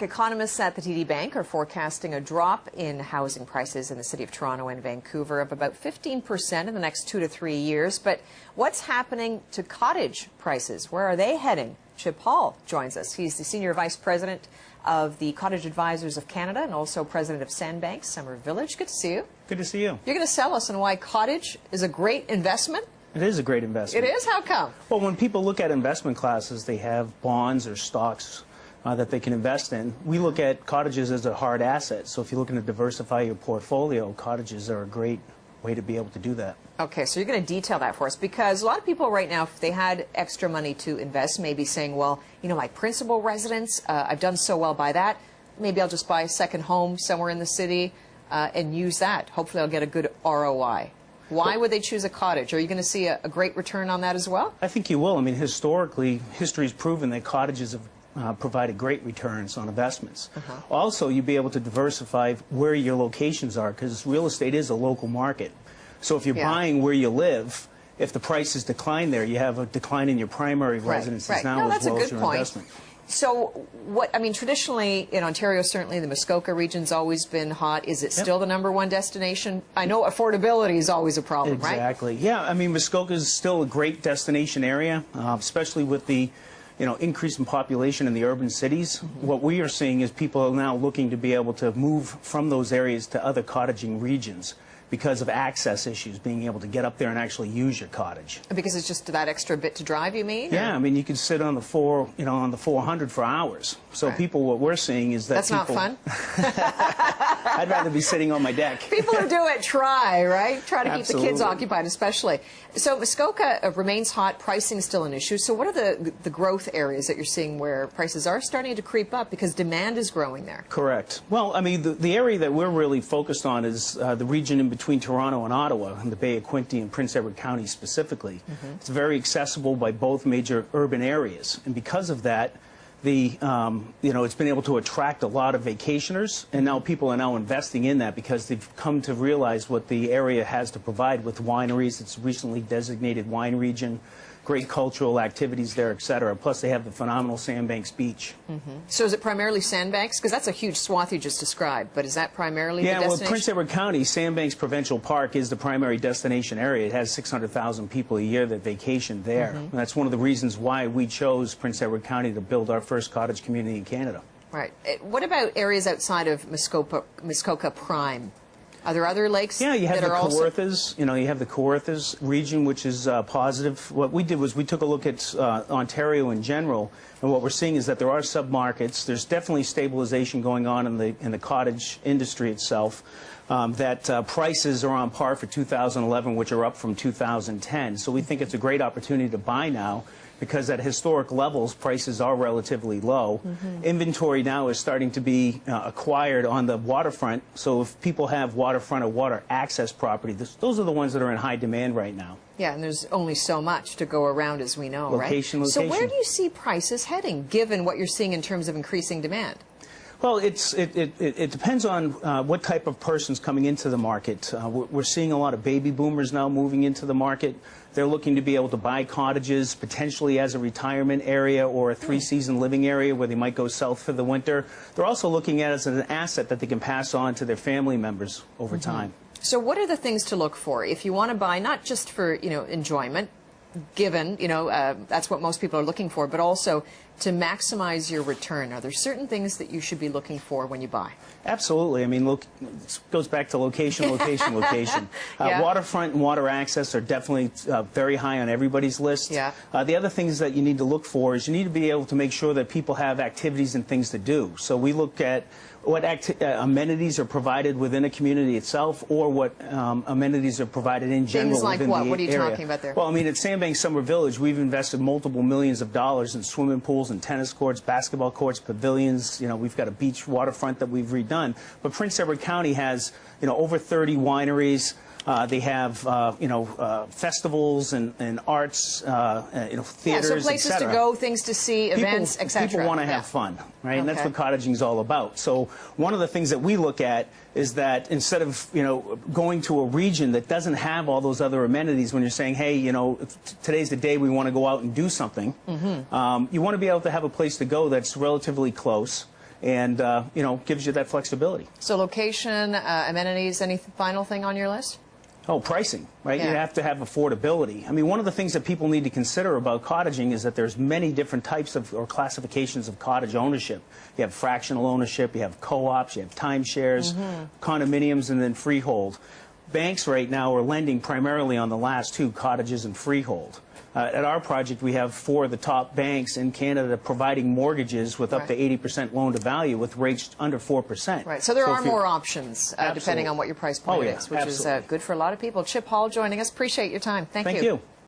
Economists at the TD Bank are forecasting a drop in housing prices in the city of Toronto and Vancouver of about 15% in the next 2 to 3 years. But what's happening to cottage prices? Where are they heading? Chip Hall joins us. He's the Senior Vice President of the Cottage Advisors of Canada and also President of Sandbanks, Summer Village. Good to see you. Good to see you. You're going to sell us on why cottage is a great investment? It is a great investment. It is? How come? Well, when people look at investment classes, they have bonds or stocks that they can invest in. We look at cottages as a hard asset. So if you're looking to diversify your portfolio, cottages are a great way to be able to do that. Okay, so you're going to detail that for us, because a lot of people right now, if they had extra money to invest, may be saying, well, you know, my principal residence, I've done so well by that. Maybe I'll just buy a second home somewhere in the city and use that. Hopefully I'll get a good ROI. Why would they choose a cottage? Are you going to see a great return on that as well? I think you will. I mean, historically, history's proven that cottages have provided great returns on investments. Also, you'd be able to diversify where your locations are, because real estate is a local market. So if you're buying where you live, if the prices decline there, you have a decline in your primary residences now as well as your investment. So what, I mean, traditionally in Ontario, certainly the Muskoka region's always been hot. Is it still the #1 destination? I know affordability is always a problem, right? Exactly. Yeah, I mean, Muskoka is still a great destination area, especially with the increase in population in the urban cities. What we are seeing is people are now looking to be able to move from those areas to other cottaging regions because of access issues, being able to get up there and actually use your cottage. Because it's just that extra bit to drive, you mean? Yeah, I mean, you can sit on the 400 for hours. So people, what we're seeing is that that's not fun. I'd rather be sitting on my deck. People who do it try, right? Try to keep the kids occupied, especially. So Muskoka remains hot. Pricing is still an issue. So what are the growth areas that you're seeing where prices are starting to creep up because demand is growing there? Correct. Well, I mean, the area that we're really focused on is the region in between Toronto and Ottawa, and the Bay of Quinte and Prince Edward County specifically. It's very accessible by both major urban areas, and because of that, it's been able to attract a lot of vacationers, and now people are now investing in that because they've come to realize what the area has to provide with wineries. It's a recently designated wine region, great cultural activities there, etc. Plus, they have the phenomenal Sandbanks beach. So is it primarily Sandbanks? Because that's a huge swath you just described, but is that primarily the destination? Well, Prince Edward County, Sandbanks Provincial Park is the primary destination area. It has 600,000 people a year that vacation there. And that's one of the reasons why we chose Prince Edward County to build our first cottage community in Canada. Right. What about areas outside of Muskoka Prime? Are there other lakes? Yeah, you have the Kawarthas. You have the Kawarthas region, which is positive. What we did was we took a look at Ontario in general, and what we're seeing is that there are submarkets. There's definitely stabilization going on in the cottage industry itself. That prices are on par for 2011, which are up from 2010. So we think it's a great opportunity to buy now, because at historic levels, prices are relatively low. Inventory now is starting to be acquired on the waterfront. So if people have waterfront or water access property, those are the ones that are in high demand right now. Yeah, and there's only so much to go around, as we know, Location. So where do you see prices heading, given what you're seeing in terms of increasing demand? Well, it depends on what type of person's coming into the market. We're seeing a lot of baby boomers now moving into the market. They're looking to be able to buy cottages, potentially as a retirement area or a three-season living area where they might go south for the winter. They're also looking at it as an asset that they can pass on to their family members over time. So what are the things to look for if you want to buy, not just for enjoyment, given that's what most people are looking for, but also to maximize your return? Are there certain things that you should be looking for when you buy? Absolutely. I mean, look, it goes back to location, location, location. Waterfront and water access are definitely very high on everybody's list. The other things that you need to look for is you need to be able to make sure that people have activities and things to do. So we look at what amenities are provided within a community itself, or what amenities are provided in general things like within what? the What are you area. talking about there? Well, I mean, at Sandbanks Summer Village, we've invested multiple millions of dollars in swimming pools and tennis courts, basketball courts, pavilions. We've got a beach waterfront that we've redone. But Prince Edward County has, over 30 wineries. They have, festivals and arts, theaters, so places to go, things to see, events, etc. People want to have fun, right? And that's what cottaging is all about. So one of the things that we look at is that instead of, going to a region that doesn't have all those other amenities, when you're saying, hey, today's the day we want to go out and do something, you want to be able to have a place to go that's relatively close. and you know, gives you that flexibility. So location, amenities, any final thing on your list? Oh, pricing, right? Yeah. You have to have affordability. I mean, one of the things that people need to consider about cottaging is that there's many different types of or classifications of cottage ownership. You have fractional ownership, you have co-ops, you have timeshares, condominiums, and then freehold. Banks right now are lending primarily on the last two, cottages and freehold. At our project, we have 4 of the top banks in Canada providing mortgages with up to 80% loan to value with rates under 4%. Right. So there are more options depending on what your price point is, which absolutely. is good for a lot of people. Chip Hall joining us. Appreciate your time. Thank you. Thank you.